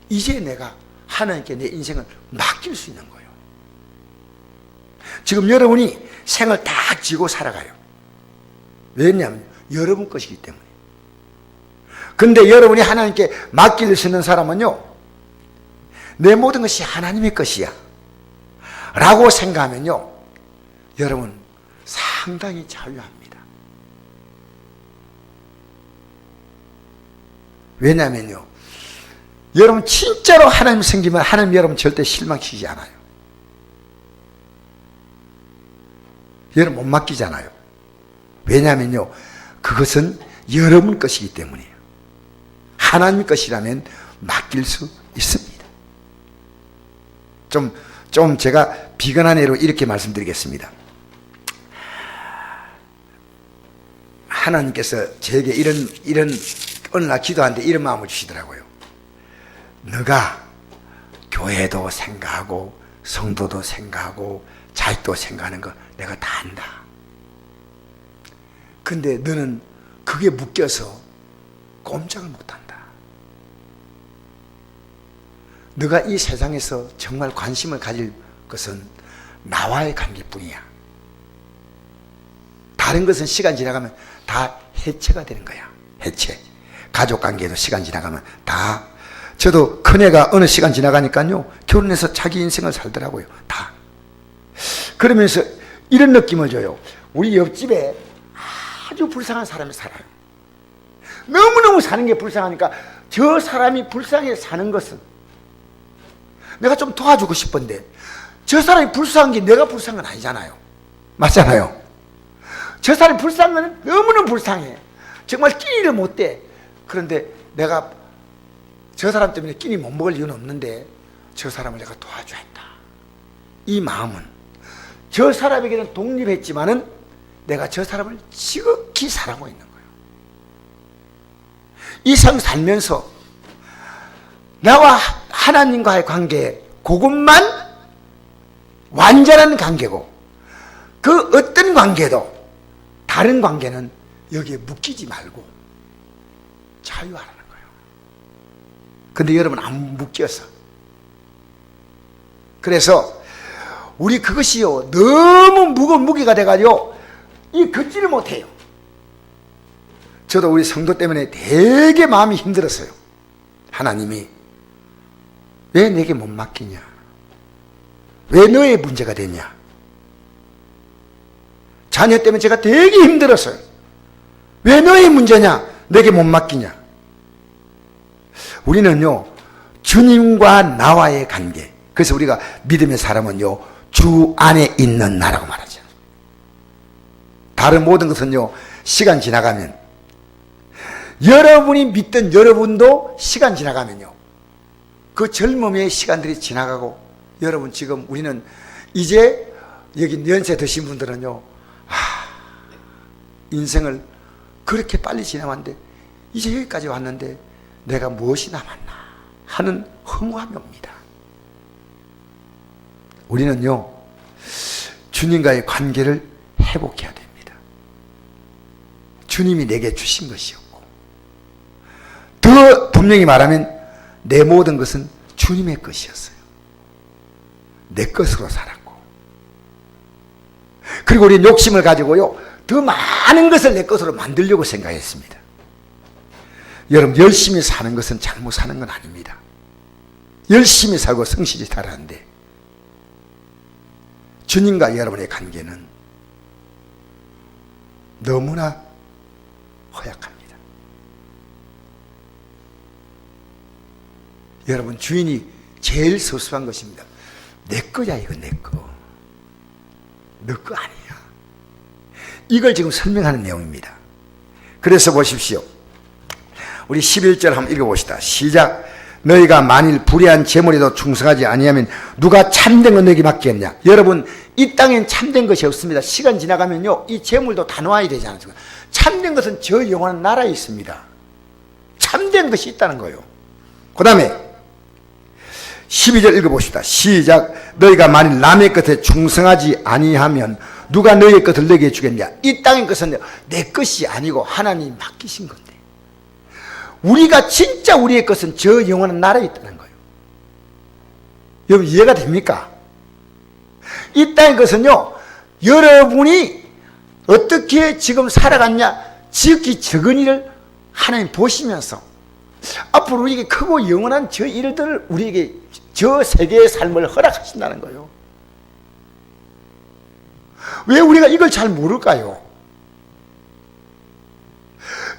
이제 내가 하나님께 내 인생을 맡길 수 있는 거예요. 지금 여러분이 생을 다 지고 살아가요. 왜냐하면 여러분 것이기 때문에. 근데 여러분이 하나님께 맡길 수 있는 사람은요, 내 모든 것이 하나님의 것이야 라고 생각하면요, 여러분 상당히 자유합니다. 왜냐하면요, 여러분 진짜로 하나님 섬기면 하나님 여러분 절대 실망시키지 않아요. 여러분 못 맡기잖아요. 왜냐하면요, 그것은 여러분 것이기 때문이에요. 하나님 것이라면 맡길 수 있습니다. 좀 제가 비근한 애로 이렇게 말씀드리겠습니다. 하나님께서 제게 이런 어느 날 기도하는데 이런 마음을 주시더라고요. 너가 교회도 생각하고 성도도 생각하고 자식도 생각하는 거 내가 다 안다. 근데 너는 그게 묶여서 꼼짝을 못한다. 너가 이 세상에서 정말 관심을 가질 것은 나와의 관계뿐이야. 다른 것은 시간 지나가면 다 해체가 되는 거야. 해체. 가족 관계도 시간 지나가면 다. 저도 큰애가 어느 시간 지나가니까요, 결혼해서 자기 인생을 살더라고요. 다. 그러면서 이런 느낌을 줘요. 우리 옆집에 아주 불쌍한 사람이 살아요. 너무너무 사는 게 불쌍하니까 저 사람이 불쌍해 사는 것은 내가 좀 도와주고 싶은데, 저 사람이 불쌍한 게 내가 불쌍한 건 아니잖아요. 맞잖아요. 저 사람이 불쌍한 건 너무너무 불쌍해. 정말 끼니를 못 대. 그런데 내가 저 사람 때문에 끼니 못 먹을 이유는 없는데 저 사람을 내가 도와줘야 한다. 이 마음은 저 사람에게는 독립했지만은 내가 저 사람을 지극히 사랑하고 있는 거예요. 이 생 살면서 나와 하나님과의 관계, 그것만 완전한 관계고, 그 어떤 관계도 다른 관계는 여기에 묶이지 말고 자유하라는 거예요. 근데 여러분 안 묶여서. 그래서 우리 그것이요, 너무 무거운 무게가 돼가지고 이 걷지를 못해요. 저도 우리 성도 때문에 되게 마음이 힘들었어요. 하나님이 왜 내게 못 맡기냐? 왜 너의 문제가 되냐? 자녀 때문에 제가 되게 힘들었어요. 왜 너의 문제냐? 내게 못 맡기냐? 우리는요, 주님과 나와의 관계. 그래서 우리가 믿음의 사람은요, 주 안에 있는 나라고 말하죠. 다른 모든 것은요, 시간 지나가면, 여러분이 믿던 여러분도 시간 지나가면요, 그 젊음의 시간들이 지나가고, 여러분 지금 우리는 이제 여기 연세 드신 분들은요, 인생을 그렇게 빨리 지나왔는데 이제 여기까지 왔는데 내가 무엇이 남았나 하는 허무함이 옵니다. 우리는요, 주님과의 관계를 회복해야 됩니다. 주님이 내게 주신 것이었고, 더 분명히 말하면 내 모든 것은 주님의 것이었어요. 내 것으로 살았고, 그리고 우리는 욕심을 가지고요, 더 많은 것을 내 것으로 만들려고 생각했습니다. 여러분, 열심히 사는 것은 잘못 사는 건 아닙니다. 열심히 살고 성실히 살았는데, 주님과 여러분의 관계는 너무나 허약합니다. 여러분, 주인이 제일 서술한 것입니다. 내 거야, 이거 내 거. 너 거 아니야. 이걸 지금 설명하는 내용입니다. 그래서 보십시오. 우리 11절 한번 읽어봅시다. 시작. 너희가 만일 불의한 재물에도 충성하지 아니하면 누가 참된 건 너희에게 맡겠냐. 여러분, 이 땅엔 참된 것이 없습니다. 시간 지나가면요, 이 재물도 다 놓아야 되지 않습니까? 참된 것은 저 영원한 나라에 있습니다. 참된 것이 있다는 거예요. 그 다음에 12절 읽어봅시다. 시작. 너희가 만일 남의 것에 충성하지 아니하면 누가 너희의 것을 너희에게 주겠냐. 이 땅의 것은 내 것이 아니고 하나님이 맡기신 건데, 우리가 진짜 우리의 것은 저 영원한 나라에 있다는 거예요. 여러분, 이해가 됩니까? 이 땅의 것은요, 여러분이 어떻게 지금 살아갔냐, 지극히 적은 일을 하나님 보시면서 앞으로 우리에게 크고 영원한 저 일들을 우리에게 저 세계의 삶을 허락하신다는 거예요. 왜 우리가 이걸 잘 모를까요?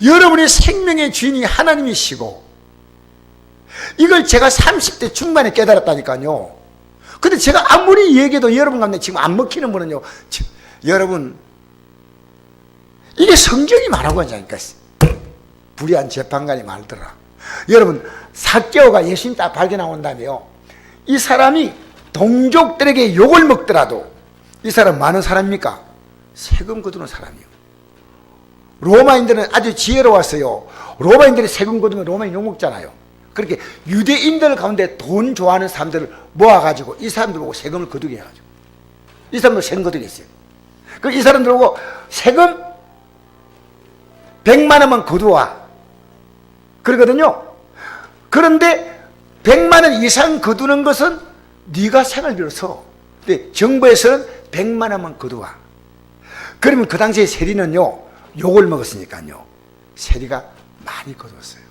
여러분의 생명의 주인이 하나님이시고, 이걸 제가 30대 중반에 깨달았다니까요. 근데 제가 아무리 얘기해도 여러분 가운데 지금 안 먹히는 분은요, 여러분, 이게 성경이 말하고 하자니까. 불의한 재판관이 말더라. 여러분, 삭개오가 예수님 딱 발견하고 온 다음에요, 이 사람이 동족들에게 욕을 먹더라도 이 사람 많은 사람입니까? 세금 거두는 사람이요. 로마인들은 아주 지혜로웠어요. 로마인들이 세금 거두면 로마인 욕 먹잖아요. 그렇게 유대인들 가운데 돈 좋아하는 사람들을 모아가지고 이 사람들 보고 세금을 거두게 해가지고, 이 사람도 세금 거두게 했어요. 그 이 사람들 보고 세금 100만 원만 거두와 그러거든요. 그런데 100만 원 이상 거두는 것은 네가 생활비로 써. 근데 정부에서는 100만 원만 거두와. 그러면 그 당시에 세리는요, 욕을 먹었으니까요, 세리가 많이 거두었어요.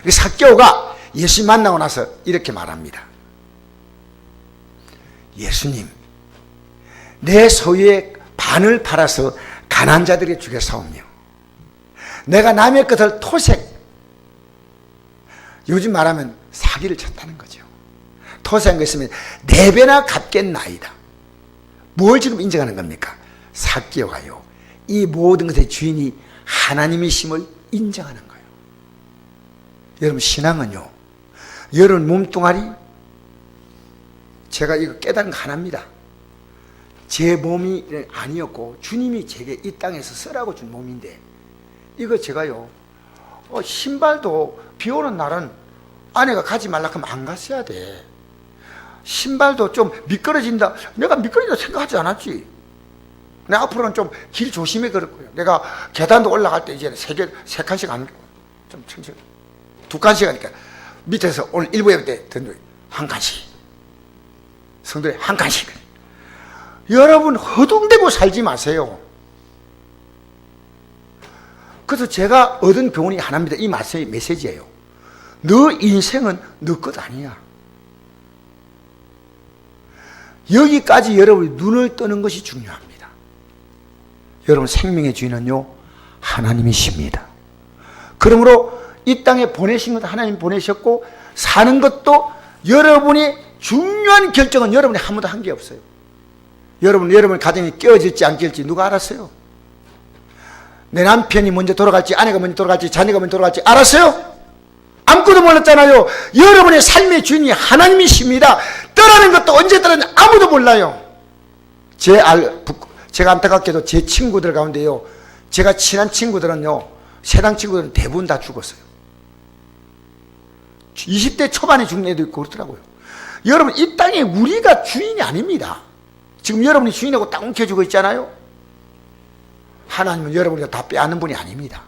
삭개오가 예수님 만나고 나서 이렇게 말합니다. 예수님, 내 소유의 반을 팔아서 가난한 자들에게 주겠사오며, 내가 남의 것을 토색, 요즘 말하면 사기를 쳤다는 거죠. 토색한 거 있으면 4배나 갚겠나이다. 뭘 지금 인정하는 겁니까? 삭개오가요, 이 모든 것의 주인이 하나님이심을 인정하는 거예요. 여러분, 신앙은요, 여러분 몸뚱아리, 제가 이거 깨달은 거 하나입니다. 제 몸이 아니었고 주님이 제게 이 땅에서 쓰라고 준 몸인데, 이거 제가요, 신발도 비 오는 날은 아내가 가지 말라 하면 안 갔어야 돼. 신발도 좀 미끄러진다, 내가 미끄러진다 생각하지 않았지. 내가 앞으로는 좀 길 조심해 그럴 거예요. 내가 계단도 올라갈 때 이제 세 칸씩 안, 좀 천천히, 2칸씩 하니까 밑에서 오늘 일부 예배 때 던져 한 칸씩, 성도에 한 칸씩. 여러분, 허둥대고 살지 마세요. 그래서 제가 얻은 교훈이 하나입니다. 이 메시지예요. 너 인생은 너 것 아니야. 여기까지 여러분이 눈을 뜨는 것이 중요합니다. 여러분, 생명의 주인은요, 하나님이십니다. 그러므로 이 땅에 보내신 것도 하나님 보내셨고, 사는 것도 여러분이 중요한 결정은 여러분이 아무도 한 게 없어요. 여러분 가정이 깨어질지 안 깨어질지 누가 알았어요? 내 남편이 먼저 돌아갈지, 아내가 먼저 돌아갈지, 자녀가 먼저 돌아갈지 알았어요? 아무것도 몰랐잖아요. 여러분의 삶의 주인이 하나님이십니다. 떠나는 것도 언제 떠나는지 아무도 몰라요. 제가 안타깝게도 제 친구들 가운데요, 제가 친한 친구들은요, 세상 친구들은 대부분 다 죽었어요. 20대 초반에 죽는 애도 있고 그렇더라고요. 여러분, 이 땅에 우리가 주인이 아닙니다. 지금 여러분이 주인하고 딱 움켜쥐고 있잖아요. 하나님은 여러분이 다 빼앗는 분이 아닙니다.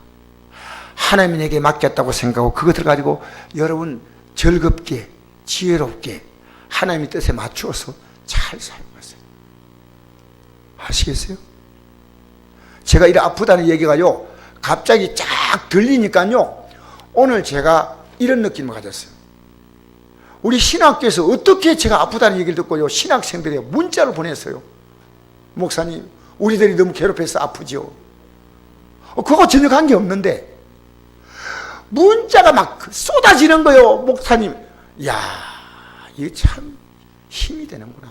하나님이 내게 맡겼다고 생각하고 그것을 가지고 여러분 즐겁게, 지혜롭게 하나님의 뜻에 맞추어서 잘 사용하세요. 아시겠어요? 제가 이래 아프다는 얘기가요, 갑자기 쫙 들리니까요, 오늘 제가 이런 느낌을 가졌어요. 우리 신학교에서 어떻게 제가 아프다는 얘기를 듣고요, 신학생들이 문자를 보냈어요. 목사님, 우리들이 너무 괴롭해서 아프죠. 그거 전혀 관계 없는데 문자가 막 쏟아지는 거예요. 목사님, 야, 이게 참 힘이 되는구나.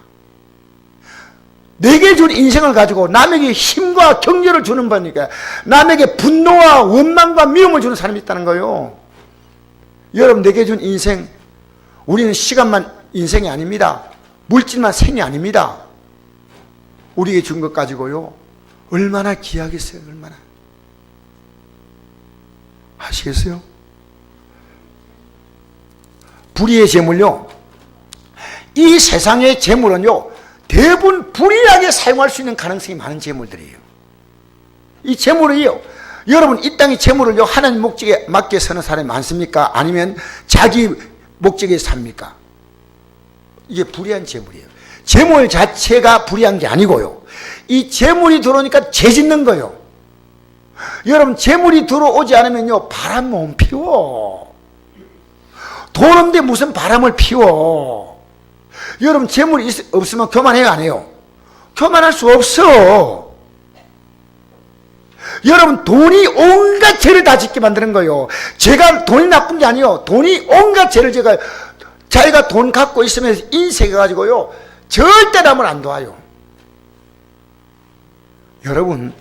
내게 준 인생을 가지고 남에게 힘과 격려를 주는 거니까, 남에게 분노와 원망과 미움을 주는 사람이 있다는 거예요. 여러분, 내게 준 인생, 우리는 시간만 인생이 아닙니다. 물질만 생이 아닙니다. 우리에게 준 것 가지고요, 얼마나 귀하겠어요. 얼마나. 아시겠어요? 불의의 재물요, 이 세상의 재물은요, 대부분 불의하게 사용할 수 있는 가능성이 많은 재물들이에요. 이 재물이요, 여러분, 이 땅의 재물을요, 하나님 목적에 맞게 서는 사람이 많습니까? 아니면 자기 목적에 삽니까? 이게 불의한 재물이에요. 재물 자체가 불의한 게 아니고요, 이 재물이 들어오니까 죄 짓는 거예요. 여러분, 재물이 들어오지 않으면요, 바람 못 피워. 돈 없는데 무슨 바람을 피워. 여러분, 재물이 없으면 교만해요, 안 해요? 교만할 수 없어. 여러분, 돈이 온갖 죄를 다 짓게 만드는 거예요. 제가 돈이 나쁜 게 아니에요. 돈이 온갖 죄를 제가, 자기가 돈 갖고 있으면 인색해 가지고요, 절대 남을 안 도와요. 여러분,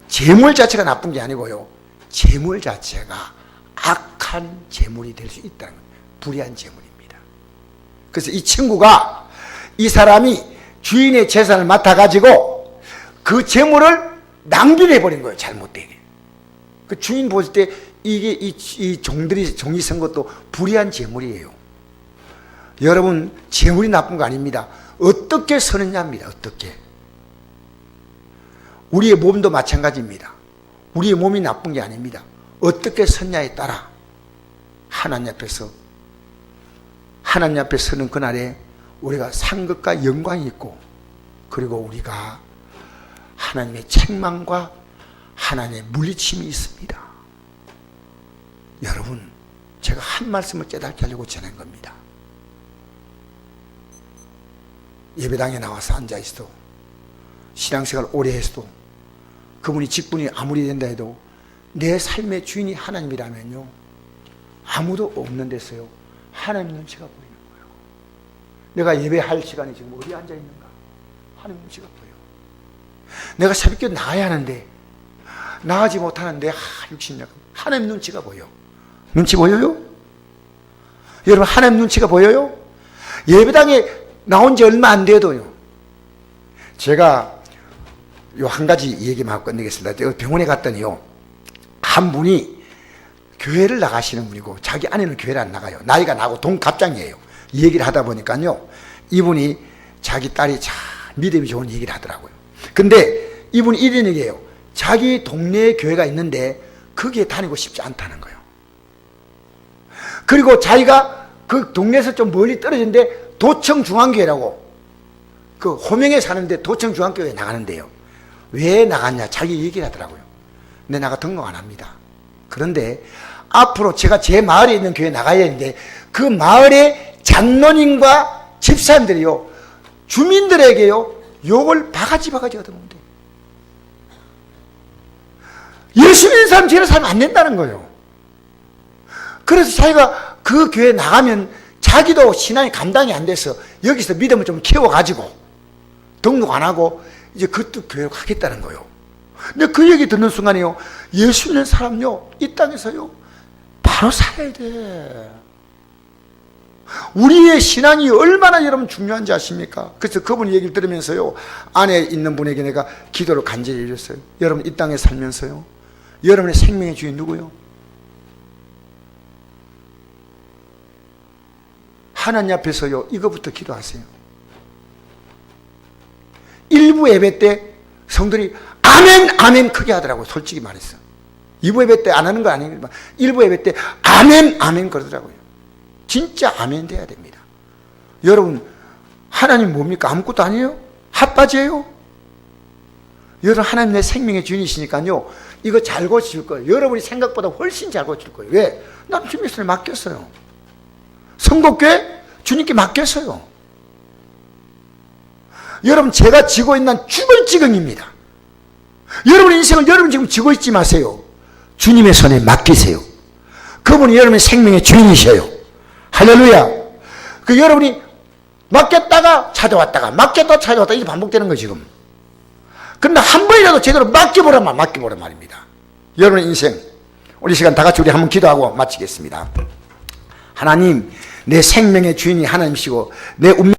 재물 자체가 나쁜 게 아니고요, 재물 자체가 악한 재물이 될 수 있다는 거예요. 불의한 재물입니다. 그래서 이 친구가, 이 사람이 주인의 재산을 맡아가지고 그 재물을 낭비를 해버린 거예요. 잘못되게. 그 주인 보실 때 이게 이 종이 쓴 것도 불의한 재물이에요. 여러분, 재물이 나쁜 거 아닙니다. 어떻게 쓰느냐입니다. 어떻게. 우리의 몸도 마찬가지입니다. 우리의 몸이 나쁜 게 아닙니다. 어떻게 썼냐에 따라 하나님 앞에 서는 그날에 우리가 상급과 영광이 있고, 그리고 우리가 하나님의 책망과 하나님의 물리침이 있습니다. 여러분, 제가 한 말씀을 깨닫게 하려고 전한 겁니다. 예배당에 나와서 앉아있어도, 신앙생활 오래 했어도, 그분이 직분이 아무리 된다 해도 내 삶의 주인이 하나님이라면요, 아무도 없는 데서요, 하나님 눈치가 보이는 거예요. 내가 예배할 시간에 지금 어디 앉아 있는가? 하나님 눈치가 보여요. 내가 새벽에 나가야 하는데 나가지 못하는데 육신력, 하나님 눈치가 보여. 눈치 보여요? 여러분, 하나님 눈치가 보여요? 예배당에 나온 지 얼마 안 돼도요, 제가 요 한 가지 얘기만 하고 끝내겠습니다. 병원에 갔더니요, 한 분이 교회를 나가시는 분이고 자기 아내는 교회를 안 나가요. 나이가 나고 동갑장이에요. 이 얘기를 하다 보니까요, 이분이 자기 딸이 참 믿음이 좋은 얘기를 하더라고요. 근데 이분이 이런 얘기예요. 자기 동네에 교회가 있는데 거기에 다니고 싶지 않다는 거예요. 그리고 자기가 그 동네에서 좀 멀리 떨어진데 도청중앙교회라고, 그 호명에 사는데 도청중앙교회에 나가는데요, 왜 나갔냐 자기 얘기를 하더라고요. 근데 나가 등록 안 합니다. 그런데 앞으로 제가 제 마을에 있는 교회에 나가야 되는데 그 마을의 장로님과 집사님들이요, 주민들에게요, 욕을 바가지 얻어먹는데, 예수 믿는 사람 죄를 살면 안 된다는 거예요. 그래서 자기가 그 교회에 나가면 자기도 신앙이 감당이 안 돼서 여기서 믿음을 좀 키워가지고 등록 안 하고 이제 그것도 교회로 가겠다는 거예요. 근데 그 얘기 듣는 순간에요, 예수 믿는 사람요, 이 땅에서요 바로 살아야 돼. 우리의 신앙이 얼마나 여러분 중요한지 아십니까? 그래서 그분 얘기를 들으면서요, 안에 있는 분에게 내가 기도를 간절히 드렸어요. 여러분, 이 땅에 살면서요, 여러분의 생명의 주인 누구요? 하나님 앞에서요, 이거부터 기도하세요. 일부 예배 때 성들이 아멘 아멘 크게 하더라고요. 솔직히 말해서 2부 예배 때 안 하는 거 아니지만 1부 예배 때 아멘 아멘 그러더라고요. 진짜 아멘 돼야 됩니다. 여러분, 하나님 뭡니까? 아무것도 아니에요? 핫바지예요? 여러분, 하나님 내 생명의 주인이시니까요, 이거 잘 고칠 거예요. 여러분이 생각보다 훨씬 잘 고칠 거예요. 왜? 난 주님께 맡겼어요. 성도교회 주님께 맡겼어요. 여러분, 제가 지고 있는 죽을 지경입니다. 여러분의 인생을 여러분 지금 지고 있지 마세요. 주님의 손에 맡기세요. 그분이 여러분의 생명의 주인이셔요. 할렐루야. 그 여러분이 맡겼다가 찾아왔다가 맡겼다가 찾아왔다, 이게 반복되는 거예요 지금. 그러나 한 번이라도 제대로 맡겨보란 말입니다. 여러분의 인생, 우리 시간 다 같이 우리 한번 기도하고 마치겠습니다. 하나님, 내 생명의 주인이 하나님이시고 내 운명